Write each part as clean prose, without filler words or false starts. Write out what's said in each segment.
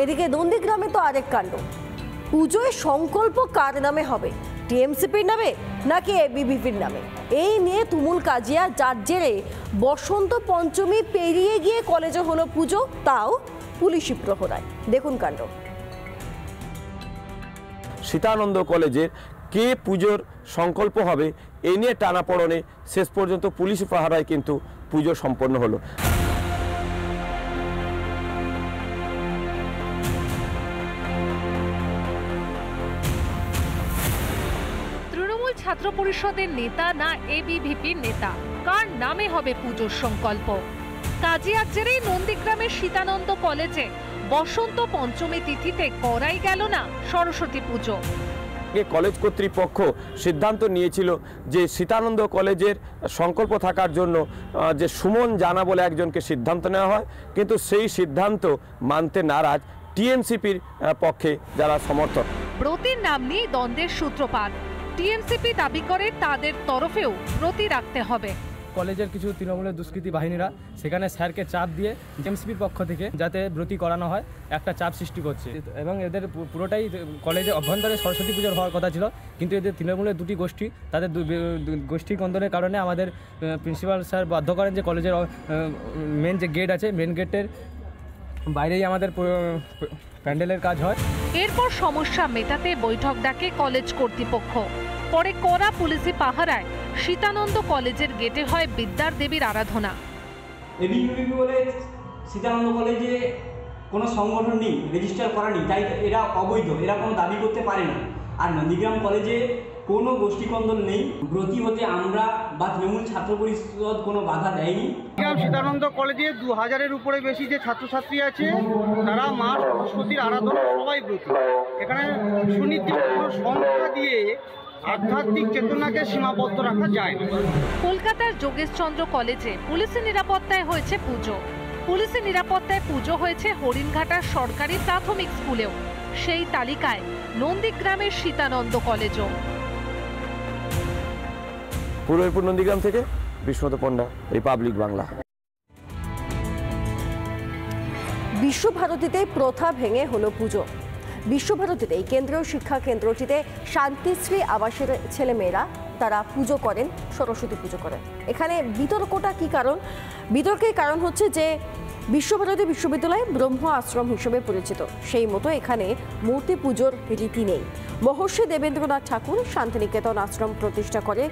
এদিকে নন্দীগ্রামে তো আরেক কাণ্ড। পুজোয় সংকল্প কার নামে হবে, টিএমসিপির নামে নাকি এবিভিপির নামে? এই নিয়ে তুমুল কাজিয়া, যার জেরে বসন্ত পঞ্চমী পেরিয়ে গিয়ে কলেজে হলো পুজো, তাও পুলিশি প্রহরায়। দেখুন কাণ্ড। সীতানন্দ কলেজের কে পুজোর সংকল্প হবে এই নিয়ে টানাপড়নে শেষ পর্যন্ত পুলিশ পাহারায় কিন্তু পুজো সম্পন্ন হলো। তৃণমূল ছাত্র পরিষদের নেতা না এবিভিপির নেতা, কার নামে হবে পুজোর সংকল্প? কাজিয়ার জেরেই নন্দীগ্রামের সীতানন্দ কলেজে বসন্ত পঞ্চমী তিথিতে করাই গেল না সরস্বতী পুজো। কলেজ কর্তৃপক্ষ সিদ্ধান্ত নিয়েছিল যে সীতানন্দ কলেজের সংকল্প থাকার জন্য যে সুমন জানা বলে একজনকে সিদ্ধান্ত নেওয়া হয়, কিন্তু সেই সিদ্ধান্ত মানতে নারাজ টিএমসিপির পক্ষে যারা সমর্থক। ব্রতির নাম নিয়ে দ্বন্দ্বের সূত্রপাত। টিএমসিপি দাবি করে তাদের তরফেও ব্রতি রাখতে হবে। কলেজের কিছু তৃণমূলের দুষ্কৃতী বাহিনীরা সেখানে স্যারকে চাপ দিয়ে টিএমসিপির পক্ষ থেকে যাতে ব্রতি করানো হয় একটা চাপ সৃষ্টি করছে, এবং এদের পুরোটাই কলেজে অভ্যন্তরে সরস্বতী পুজোর হওয়ার কথা ছিল, কিন্তু এদের তৃণমূলের দুটি গোষ্ঠী তাদের গোষ্ঠী কন্দনের কারণে আমাদের প্রিন্সিপাল স্যার বাধ্য করেন যে কলেজের মেন যে গেট আছে, মেন গেটের বাইরেই আমাদের প্যান্ডেলের কাজ হয়। এরপর সমস্যা মেটাতে বৈঠক ডাকে কলেজ কর্তৃপক্ষ। পরে কড়া পুলিশি পাহারায় সীতানন্দ কলেজের গেটে হয় বিদ্যার দেবীর আরাধনা। এবিভিপি বলে সীতানন্দ কলেজে কোনো সংগঠন নেই, রেজিস্টার করা নেই, তাই এরা অবৈধ, এরা কোনো দাবি করতে পারে না। আর নন্দীগ্রাম কলেজে কোনো গোষ্ঠীকন্দল নেই, ব্রতী হতে আমরা বা তৃণমূল ছাত্র পরিষদ কোনো বাধা দেয়নি। সীতানন্দ কলেজে 2000-এর উপরে বেশি যে ছাত্রছাত্রী আছে তারা মা সরস্বতীর আরাধনা সবাই ব্রতী। এখানে সুনির্দিষ্ট সংখ্যা দিয়ে আধ্যাত্মিক চেতনাকে সীমাবদ্ধ রাখা যায় না। কলকাতার যোগেশচন্দ্র কলেজে পুলিশি নিরাপত্তায় হয়েছে পুজো। পুলিশি নিরাপত্তায় পুজো হয়েছে হরিণঘাটার সরকারি প্রাথমিক স্কুলেও। সেই তালিকায় নন্দীগ্রামের সীতানন্দ কলেজও। পূর্ব মেদিনীপুর নন্দীগ্রাম থেকে বিশ্বনাথ পণ্ডা, রিপাবলিক বাংলা। বিশ্বভারতীতে প্রথা ভেঙে হলো পুজো। বিশ্বভারতীতে এই কেন্দ্রীয় শিক্ষা কেন্দ্রটিতে শান্তিশ্রী আবাসের ছেলেমেয়েরা তারা পুজো করেন, সরস্বতী পুজো করেন। এখানে বিতর্কটা কি কারণ? বিতর্কের কারণ হচ্ছে যে বিশ্বভারতী বিশ্ববিদ্যালয় ব্রহ্ম আশ্রম হিসেবে পরিচিত, সেই মতো এখানে মূর্তি পুজোর রীতি নেই। মহর্ষি দেবেন্দ্রনাথ ঠাকুর শান্তিনিকেতন আশ্রম প্রতিষ্ঠা করে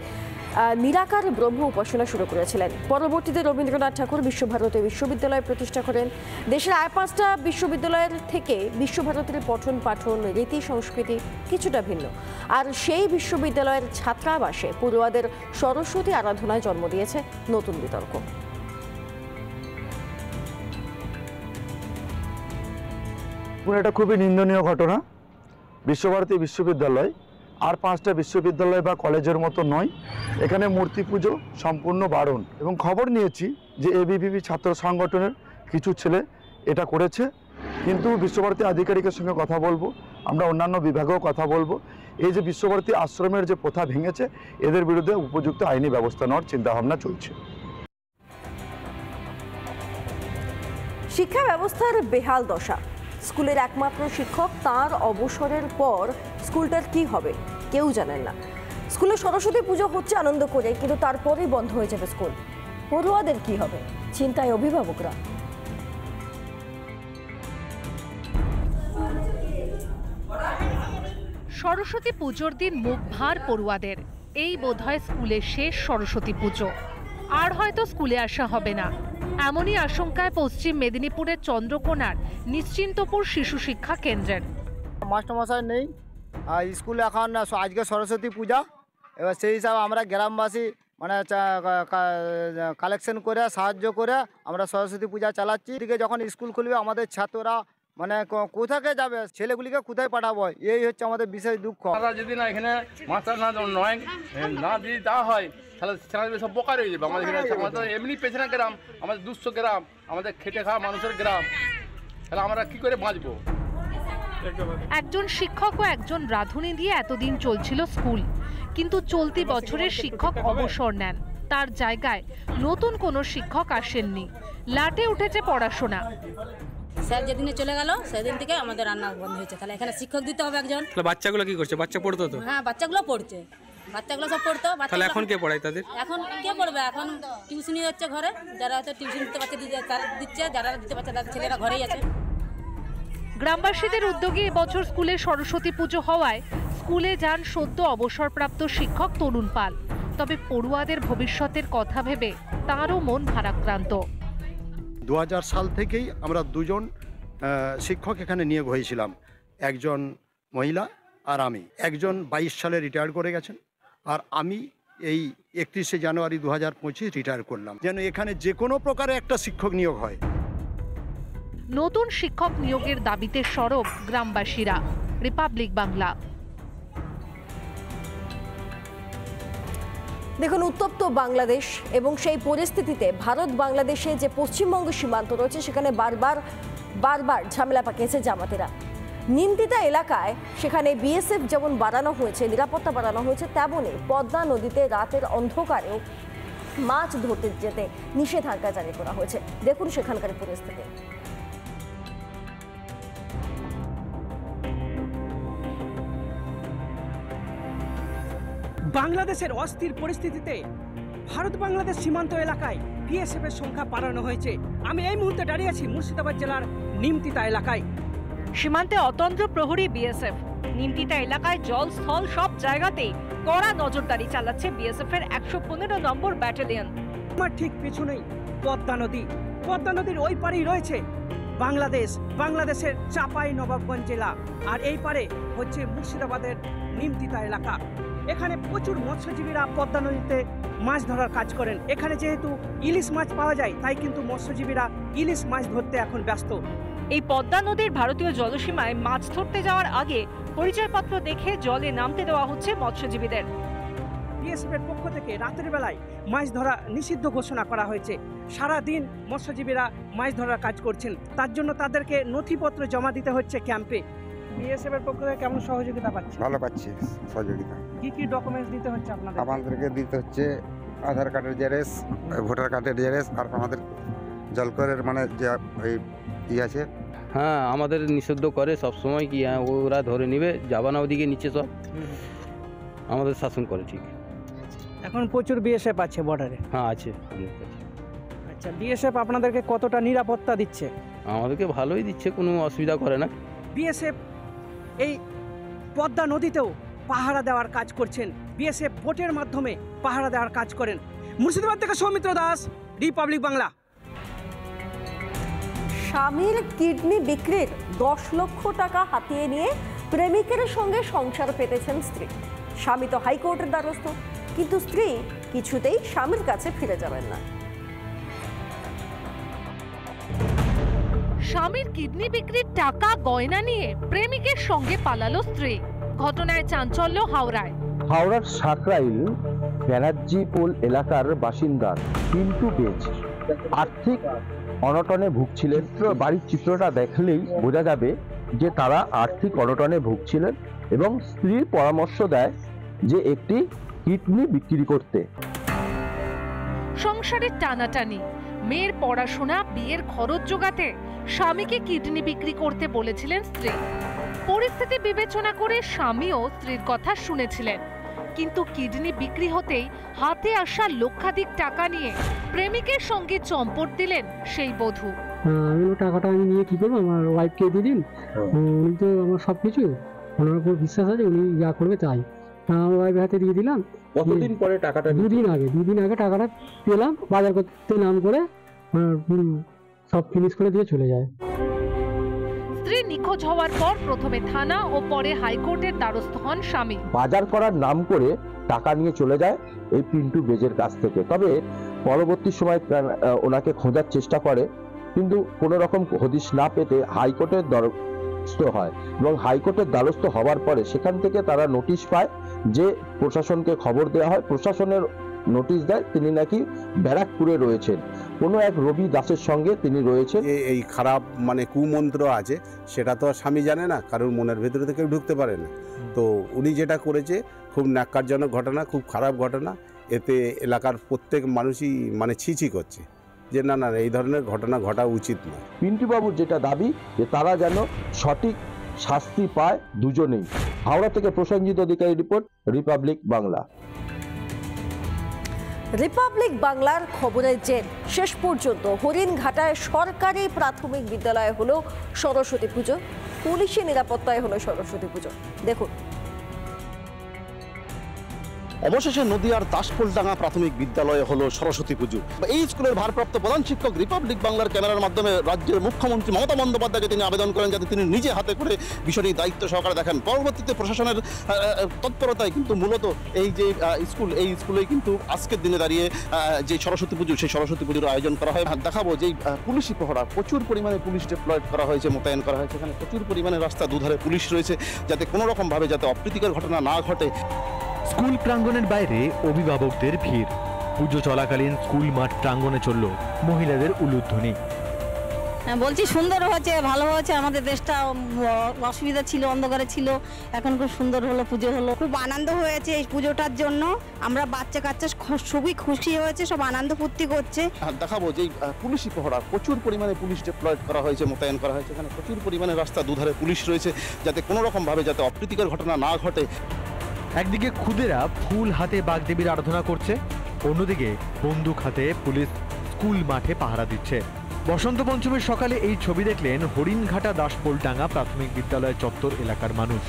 নিরাকার ব্রহ্ম উপাসনা শুরু করেছিলেন। পরবর্তীতে রবীন্দ্রনাথ ঠাকুর বিশ্বভারতী বিশ্ববিদ্যালয় প্রতিষ্ঠা করেন। দেশের 5টা বিশ্ববিদ্যালয়ের থেকে বিশ্বভারতীর পঠন পাঠন রীতি সংস্কৃতি কিছুটা ভিন্ন, আর সেই বিশ্ববিদ্যালয়ের ছাত্রাবাসে পড়ুয়াদের সরস্বতী আরাধনায় জন্ম দিয়েছে নতুন বিতর্ক। এটা খুবই নিন্দনীয় ঘটনা। বিশ্বভারতী বিশ্ববিদ্যালয় আর 5টা বিশ্ববিদ্যালয় বা কলেজের মতো নয়, এখানে মূর্তি পুজো সম্পূর্ণ বারণ। এবং খবর নিয়েছি যে এবিভিপি ছাত্র সংগঠনের কিছু ছেলে এটা করেছে, কিন্তু বিশ্বভারতী আধিকারিকের সঙ্গে কথা বলবো, আমরা অন্যান্য বিভাগেও কথা বলবো। এই যে বিশ্বভারতী আশ্রমের যে প্রথা ভেঙেছে, এদের বিরুদ্ধে উপযুক্ত আইনি ব্যবস্থা নেওয়ার চিন্তাভাবনা চলছে। শিক্ষা ব্যবস্থার বেহাল দশা। স্কুলের একমাত্র শিক্ষক তার অবসরের পর স্কুলটার কি হবে কেউ জানেন না। স্কুলে সরস্বতী পুজো হচ্ছে আনন্দ করে, কিন্তু তারপরেই বন্ধ হয়ে যাবে স্কুল। পড়ুয়াদের কি হবে, চিন্তায় অভিভাবকরা। সরস্বতী পুজোর দিন মুখ ভার পড়ুয়াদের। এই বোধহয় স্কুলের শেষ সরস্বতী পুজো, আর হয়তো স্কুলে আসা হবে না, এমনই আশঙ্কায় পশ্চিম মেদিনীপুরের চন্দ্রকোনার নিশ্চিন্তপুর শিশু শিক্ষা কেন্দ্রের। মাস্টারমশাই নেই, স্কুলে এখন আজকে সরস্বতী পূজা, এবার সেই হিসাবে আমরা গ্রামবাসী মানে কালেকশন করে সাহায্য করে আমরা সরস্বতী পূজা চালাচ্ছি। এদিকে যখন স্কুল খুলবে আমাদের ছাত্ররা মানে কোথাকে যাবে, ছেলেগুলিকে কোথায় পাঠাবো, এই হচ্ছে আমাদের বিশেষ দুঃখ। যদি না এখানে মাস্টার না যদি দেওয়া হয় তাহলে ছেলেগুলো সব বোকা রয়ে যাবে। আমাদের এখানে এমনি পেছনে গ্রাম, আমাদের 200 গ্রাম, আমাদের খেটে খাওয়া মানুষের গ্রাম, তাহলে আমরা কি করে বাঁচবো? একজন শিক্ষক ও একজন রাঁধুনি দিয়ে এতদিন চলছিল স্কুল, কিন্তু চলতি বছরের শিক্ষক অবসর নেন। তার জায়গায় নতুন কোনো শিক্ষক আসেননি। লাটে উঠেছে পড়াশোনা। স্যার যেদিনে চলে গেল সেদিন থেকে আমাদের রান্না বন্ধ হয়েছে। তাহলে এখানে শিক্ষক দিতে হবে একজন। তাহলে বাচ্চাগুলো কি করছে? বাচ্চা পড়তো তো? হ্যাঁ, বাচ্চাগুলো পড়ছে, বাচ্চাগুলো সব পড়তো। তাহলে এখন কে পড়ায় তাদের? এখন কে পড়বে? এখন টিউশনই হচ্ছে ঘরে, যারা হয়তো টিউশন দিতে পারছে তারা দিচ্ছে, যারা দিতে পারছে তাদের ছেলেরা ঘরেই আছে। গ্রামবাসীদের উদ্যোগে এবছর স্কুলে সরস্বতী পুজো হওয়ায় স্কুলে যান সদ্য অবসরপ্রাপ্ত শিক্ষক তরুণ পাল। তবে পড়ুয়াদের ভবিষ্যতের কথা ভেবে তাঁরও মন ভারাক্রান্ত। 2000 সাল থেকেই আমরা দুজন শিক্ষক এখানে নিয়োগ হয়েছিলাম, একজন মহিলা আর আমি। একজন 22 সালে রিটায়ার করে গেছেন, আর আমি এই 31শে জানুয়ারি 2025 রিটায়ার করলাম। যেন এখানে যে কোনো প্রকারে একটা শিক্ষক নিয়োগ হয়। নতুন শিক্ষক নিয়োগের দাবিতে সরব গ্রামবাসীরা। রিপাবলিক বাংলা। দেখুন, উত্তপ্ত বাংলাদেশ এবং সেই পরিস্থিতিতে ভারত বাংলাদেশে যে পশ্চিমবঙ্গ সীমান্ত রয়েছে সেখানে বারবার ঝামেলা পাকিয়েছে জামাতিরা। নিমতিতা এলাকায় সেখানে বিএসএফ যেমন বাড়ানো হয়েছে, নিরাপত্তা বাড়ানো হয়েছে, তেমনই পদ্মা নদীতে রাতের অন্ধকারেও মাছ ধরতে যেতে নিষেধাজ্ঞা জারি করা হয়েছে। দেখুন সেখানকার পরিস্থিতি। বাংলাদেশের অস্থির পরিস্থিতিতে ভারত বাংলাদেশ সীমান্ত এলাকায় বিএসএফ এর সংখ্যা বাড়ানো হয়েছে। আমি এই মুহূর্তে দাঁড়িয়ে আছি মুর্শিদাবাদ জেলার নিমতিতা এলাকায়। সীমান্তে অতন্ত্র প্রহরী বিএসএফ। নিমতিতা এলাকায় জল স্থল সব জায়গাতেই কড়া নজরদারি চালাচ্ছে বিএসএফ এর 115 নম্বর ব্যাটালিয়ন। আমার ঠিক পিছনেই পদ্মা নদী। পদ্মা নদীর ওই পারেই রয়েছে বাংলাদেশের চাঁপাই নবাবগঞ্জ জেলা, আর এই পারে হচ্ছে মুর্শিদাবাদের নিমতিতা এলাকা। এখানে প্রচুর মৎস্যজীবীরা পদ্মা নদীতে মাছ ধরার কাজ করেন। এখানে যেহেতু ইলিশ মাছ পাওয়া যায়, তাই কিন্তু মৎস্যজীবীরা ইলিশ মাছ ধরতে এখন ব্যস্ত। এই পদ্মা নদীর ভারতীয় জলসীমায় মাছ ধরতে যাওয়ার আগে পরিচয়পত্র দেখে জলে নামতে দেওয়া হচ্ছে মৎস্যজীবীদের। বিএসএফ এর পক্ষ থেকে রাতের বেলায় মাছ ধরা নিষিদ্ধ ঘোষণা করা হয়েছে। সারা দিন মৎস্যজীবীরা মাছ ধরার কাজ করছেন, তার জন্য তাদেরকে নথিপত্র জমা দিতে হচ্ছে ক্যাম্পে। বিএসএফ এর পক্ষ থেকে কেমন সহযোগিতা পাচ্ছে? ভালো পাচ্ছি সহযোগিতা। কি কি ডকুমেন্টস দিতে হচ্ছে আপনাদের? আমাদেরকে দিতে হচ্ছে আধার কার্ডের জেরক্স, ভোটার কার্ডের জেরক্স, আর আমাদের জলকরের মানে যে ই আছে। হ্যাঁ, আমাদের নিষিদ্ধ করে সবসময় কি ওরা ধরে নেবে, যাবা না ওদিকে নিচে সব আমাদের শাসন করে। ঠিক, এখন প্রচুর বিএসএফ আছে বর্ডারে? হ্যাঁ আছে। আচ্ছা, বিএসএফ আপনাদেরকে কতটা নিরাপত্তা দিচ্ছে? আমাদেরকে ভালোই দিচ্ছে, কোনো অসুবিধা করে না। বিএসএফ এই পদ্মা নদীতেও পাহারা দেওয়ার কাজ করছেন। বিএসএফ বোটের মাধ্যমে পাহারা দেওয়ার কাজ করেন। মুর্শিদাবাদ থেকে সৌমিত্র দাস, রিপাবলিক বাংলা। স্বামীর কিডনি বিক্রির 10 লক্ষ টাকা হাতিয়ে নিয়ে প্রেমিকের সঙ্গে সংসার পেতেছেন স্ত্রী। স্বামী তো হাইকোর্টের দ্বারস্থ, কিন্তু স্ত্রী কিছুতেই স্বামীর কাছে ফিরে যাবেন না। স্বামীর কিডনি বিক্রির টাকা গয়না নিয়ে প্রেমিকের সঙ্গে পালালো স্ত্রী। ঘটনায় চাঞ্চল্য হাওড়ায়। হাওড়ার সাকরাইল ব্যানার্জি পোল এলাকার বাসিন্দা পিন্টু বেজ আর্থিক অনটনে ভুগছিলেন। বাড়ির চিত্রটা দেখলেই বোঝা যাবে যে তারা আর্থিক অনটনে ভুগছিলেন, এবং স্ত্রীর পরামর্শ দেয় যে একটি কিডনি বিক্রি করতে। সংসারের টানাটানি, মেয়ের পড়াশোনা, বিয়ের খরচ জোগাতে স্বামীকে কিডনি বিক্রি করতে বলেছিলেন স্ত্রী। পরিস্থিতি বিবেচনা করে স্বামীও স্ত্রীর কথা শুনেছিলেন, কিন্তু কিডনি বিক্রি হতেই হাতে আসা লক্ষাধিক টাকা নিয়ে প্রেমিকের সঙ্গে চম্পট দিলেন সেই বধূ। আমি টাকাটা নিয়ে কি করবো, আমার ওয়াইফকে দিয়ে দিন, উনি তো আমার সবকিছু, ওনার উপর বিশ্বাস আছে, উনি যা করবে তাই। আমার ওয়াইফের হাতে দিয়ে দিলাম। কতদিন পরে টাকাটা? দুদিন আগে টাকাটা পেলাম। বাজার করতে নাম করে সব ফিনিশ করে দিয়ে চলে যায়। স্ত্রী নিখোঁজ হওয়ার পর প্রথমে থানা ও পরে হাইকোর্টের দ্বারস্থ হন স্বামী। বাজার করার নাম করে টাকা নিয়ে চলে যায় এই পিন্টু বেজের কাছ থেকে। তবে পরবর্তী সময় ওনাকে খোঁজার চেষ্টা করে, কিন্তু কোনো রকম হদিশ না পেতে হাইকোর্টের দ্বারস্থ হয়, এবং হাইকোর্টের দ্বারস্থ হওয়ার পরে সেখান থেকে তারা নোটিশ পায় যে প্রশাসনকে খবর দেওয়া হয়। প্রশাসনের নোটিশ দেয় তিনি নাকি ব্যারাকপুরে রয়েছেন, কোনো এক রবি দাসের সঙ্গে তিনি রয়েছেন। এই খারাপ মানে কুমন্ত্র আছে সেটা তো স্বামী জানে না, কারোর মনের ভেতরে থেকে ঢুকতে পারে না। তো উনি যেটা করেছে খুব ন্যাক্কারজনক ঘটনা, খুব খারাপ ঘটনা। এতে এলাকার প্রত্যেক মানুষই মানে ছিছি করছে যে না না এই ধরনের ঘটনা ঘটা উচিত না। পিন্টুবাবুর যেটা দাবি যে তারা যেন সঠিক শাস্তি পায় দুজনেই। হাওড়া থেকে প্রসেনজিৎ অধিকারী রিপোর্ট, রিপাবলিক বাংলা। রিপাবলিক বাংলার খবরের জের শেষ পর্যন্ত হরিণঘাটায় সরকারি প্রাথমিক বিদ্যালয়ে হলো সরস্বতী পুজো, পুলিশি নিরাপত্তায় হলো সরস্বতী পুজো। দেখুন। অবশেষে নদিয়ার দাসপোলডাঙ্গা প্রাথমিক বিদ্যালয়ে হলো সরস্বতী পুজো। এই স্কুলের ভারপ্রাপ্ত প্রধান শিক্ষক রিপাবলিক বাংলার ক্যামেরার মাধ্যমে রাজ্যের মুখ্যমন্ত্রী মমতা বন্দ্যোপাধ্যায়কে তিনি আবেদন করেন যাতে তিনি নিজে হাতে করে বিষয়টি দায়িত্ব সহকারে দেখেন। পরবর্তীতে প্রশাসনের তৎপরতায় কিন্তু মূলত এই যে এই স্কুলেই কিন্তু আজকের দিনে দাঁড়িয়ে যে সরস্বতী পুজো, সেই সরস্বতী পুজোর আয়োজন করা হয়। দেখাবো যে পুলিশি পহরা, প্রচুর পরিমাণে পুলিশ ডিপ্লয়েড করা হয়েছে, মোতায়েন করা হয়েছে। এখানে প্রচুর পরিমাণে রাস্তা দুধারে পুলিশ রয়েছে যাতে কোনো রকমভাবে যাতে অপ্রীতিকর ঘটনা না ঘটে। স্কুল প্রাঙ্গণের বাইরে অভিভাবকদের ভিড়। পুজো চলাকালীন স্কুল মাঠ প্রাঙ্গণে চলল মহিলাদের উলুধ্বনি। বলছি সুন্দর হয়েছে, ভালো হয়েছে। আমাদের দেশটা অসুবিধা ছিল, অন্ধকারে ছিল, এখন খুব সুন্দর হলো, পুজো হলো। খুব আনন্দ হয়েছে এই পুজোটার জন্য। আমরা বাচ্চা কাচ্চা খুবই খুশি হয়েছে, সব আনন্দ ফুর্তি করছে। দেখাবো যে পুলিশি পহরা, প্রচুর পরিমাণে পুলিশ ডিপ্লয়েড করা হয়েছে, মোতায়েন করা হয়েছে। এখানে প্রচুর পরিমাণে রাস্তা দুধারে পুলিশ রয়েছে যাতে কোনো রকমভাবে যাতে অপ্রীতিকর ঘটনা না ঘটে। একদিকে খুদেরা ফুল হাতে বাগদেবীর আরাধনা করছে, অন্যদিকে বন্দুক হাতে পুলিশ স্কুল মাঠে পাহারা দিচ্ছে। বসন্ত পঞ্চমীর সকালে এই ছবি দেখলেন হরিণঘাটা দাসপোলডাঙ্গা প্রাথমিক বিদ্যালয় চত্বর এলাকার মানুষ।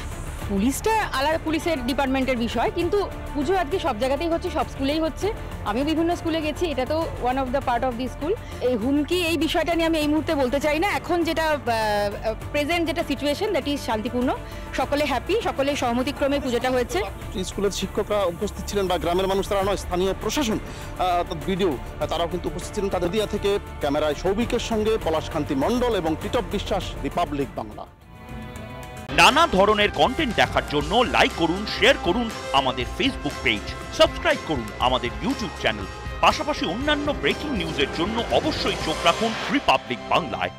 পুলিশটা আলাদা পুলিশের ডিপার্টমেন্টের বিষয়, কিন্তু পুজো আজকে সব জায়গাতেই হচ্ছে, সব স্কুলেই হচ্ছে। আমিও বিভিন্ন স্কুলে গেছি, এটা তো one of the part of the school. এই হুমকি এই বিষয়টা নিয়ে আমি এই মুহূর্তে বলতে চাই না। এখন যেটা প্রেজেন্ট যেটা সিচুয়েশন, দ্যাট ইজ শান্তিপূর্ণ, সকলে হ্যাপি, সকলে সহমতিক্রমে পুজোটা হয়েছে। স্কুলের শিক্ষকরা উপস্থিত ছিলেন বা গ্রামের মানুষ তারা নয়, স্থানীয় প্রশাসন, বিডিও তারাও কিন্তু উপস্থিত ছিলেন। তাদের দিয়া থেকে ক্যামেরায় সৌভিকের সঙ্গে পলাশকান্তি মণ্ডল এবং টিটপ বিশ্বাস, রিপাবলিক বাংলা। নানা ধরনের কন্টেন্ট দেখার জন্য লাইক করুন, শেয়ার করুন আমাদের ফেসবুক পেজ, সাবস্ক্রাইব করুন আমাদের ইউটিউব চ্যানেল। পাশাপাশি অন্যান্য ব্রেকিং নিউজের জন্য অবশ্যই চোখ রাখুন রিপাবলিক বাংলায়।